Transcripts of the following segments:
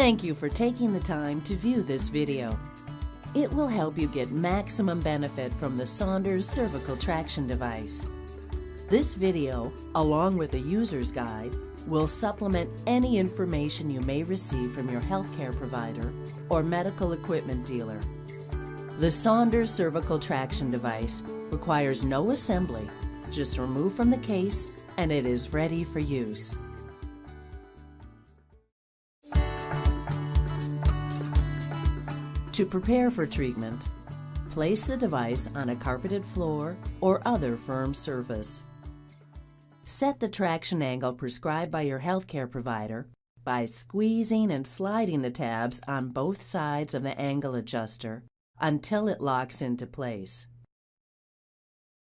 Thank you for taking the time to view this video. It will help you get maximum benefit from the Saunders Cervical Traction Device. This video, along with a user's guide, will supplement any information you may receive from your healthcare provider or medical equipment dealer. The Saunders Cervical Traction Device requires no assembly, just remove from the case and it is ready for use. To prepare for treatment, place the device on a carpeted floor or other firm surface. Set the traction angle prescribed by your healthcare provider by squeezing and sliding the tabs on both sides of the angle adjuster until it locks into place.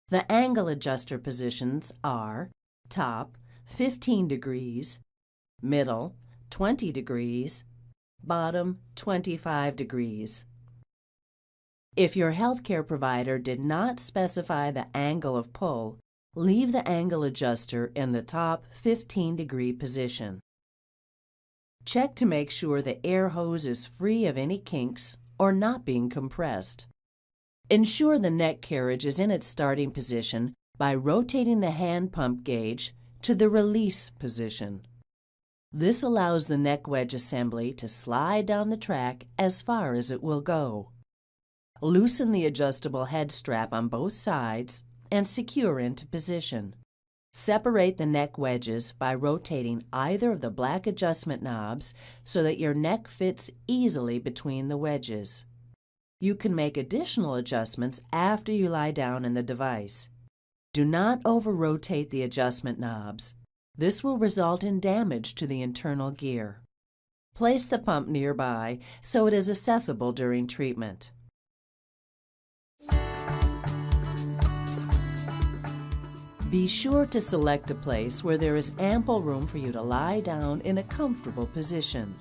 The angle adjuster positions are top 15 degrees, middle 20 degrees, bottom 25 degrees. If your healthcare provider did not specify the angle of pull, leave the angle adjuster in the top 15-degree position. Check to make sure the air hose is free of any kinks or not being compressed. Ensure the neck carriage is in its starting position by rotating the hand pump gauge to the release position. This allows the neck wedge assembly to slide down the track as far as it will go. Loosen the adjustable head strap on both sides and secure into position. Separate the neck wedges by rotating either of the black adjustment knobs so that your neck fits easily between the wedges. You can make additional adjustments after you lie down in the device. Do not over-rotate the adjustment knobs. This will result in damage to the internal gear. Place the pump nearby so it is accessible during treatment. Be sure to select a place where there is ample room for you to lie down in a comfortable position.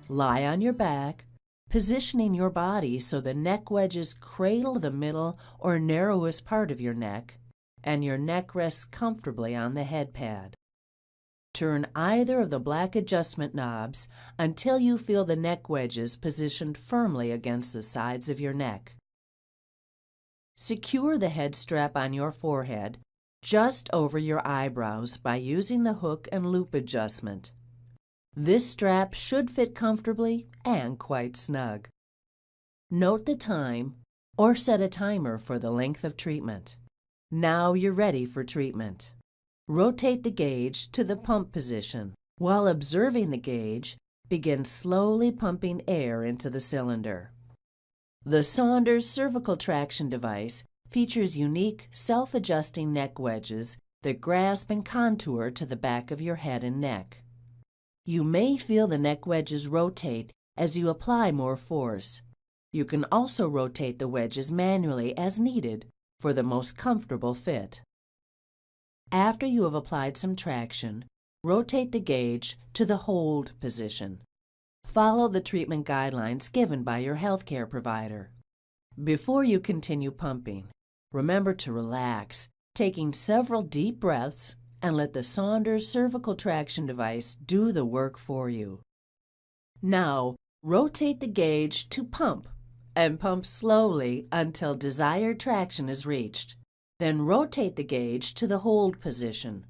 Lie on your back, positioning your body so the neck wedges cradle the middle or narrowest part of your neck, and your neck rests comfortably on the head pad. Turn either of the black adjustment knobs until you feel the neck wedges positioned firmly against the sides of your neck. Secure the head strap on your forehead just over your eyebrows by using the hook and loop adjustment. This strap should fit comfortably and quite snug. Note the time or set a timer for the length of treatment. Now you're ready for treatment. Rotate the gauge to the pump position. While observing the gauge, begin slowly pumping air into the cylinder. The Saunders Cervical Traction Device features unique self-adjusting neck wedges that grasp and contour to the back of your head and neck. You may feel the neck wedges rotate as you apply more force. You can also rotate the wedges manually as needed for the most comfortable fit. After you have applied some traction, rotate the gauge to the hold position. Follow the treatment guidelines given by your healthcare provider. Before you continue pumping, remember to relax, taking several deep breaths, and let the Saunders Cervical Traction Device do the work for you. Now, rotate the gauge to pump and pump slowly until desired traction is reached. Then rotate the gauge to the hold position.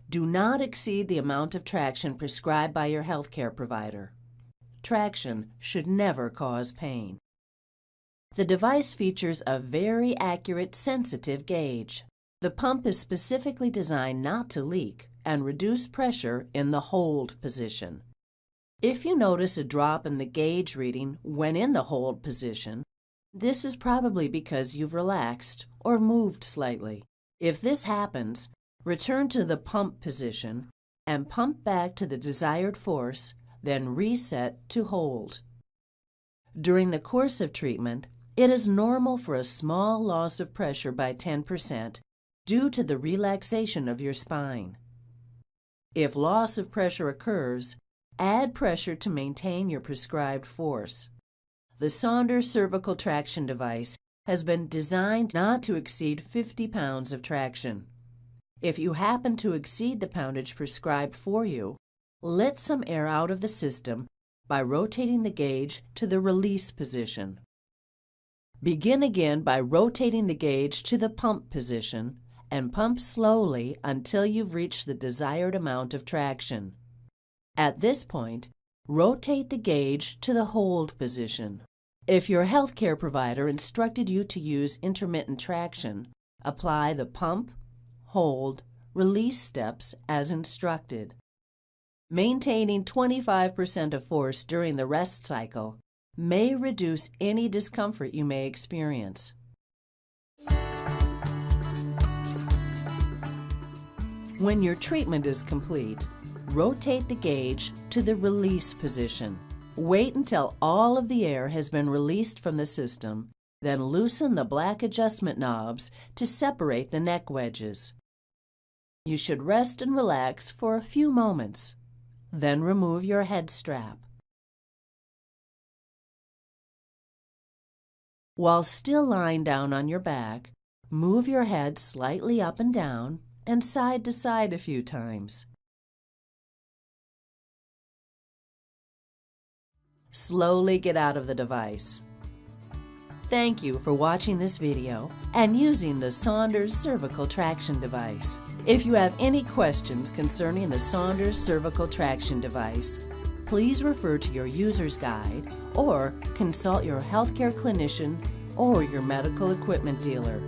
Do not exceed the amount of traction prescribed by your healthcare provider. Traction should never cause pain. The device features a very accurate, sensitive gauge. The pump is specifically designed not to leak and reduce pressure in the hold position. If you notice a drop in the gauge reading when in the hold position, this is probably because you've relaxed or moved slightly. If this happens, return to the pump position and pump back to the desired force, then reset to hold. During the course of treatment, it is normal for a small loss of pressure by 10% due to the relaxation of your spine. If loss of pressure occurs, add pressure to maintain your prescribed force. The Saunders Cervical Traction Device has been designed not to exceed 50 pounds of traction. If you happen to exceed the poundage prescribed for you, Let some air out of the system by rotating the gauge to the release position. Begin again by rotating the gauge to the pump position and pump slowly until you've reached the desired amount of traction. At this point, rotate the gauge to the hold position. If your healthcare provider instructed you to use intermittent traction, apply the pump, hold, release steps as instructed. Maintaining 25% of force during the rest cycle may reduce any discomfort you may experience. When your treatment is complete, rotate the gauge to the release position. Wait until all of the air has been released from the system, then loosen the black adjustment knobs to separate the neck wedges. You should rest and relax for a few moments, then remove your head strap. While still lying down on your back, move your head slightly up and down and side to side a few times. Slowly get out of the device. Thank you for watching this video and using the Saunders Cervical Traction Device. If you have any questions concerning the Saunders Cervical Traction Device, please refer to your user's guide or consult your healthcare clinician or your medical equipment dealer.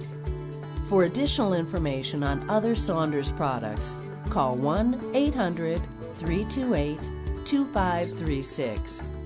For additional information on other Saunders products, call 1-800-328-2536.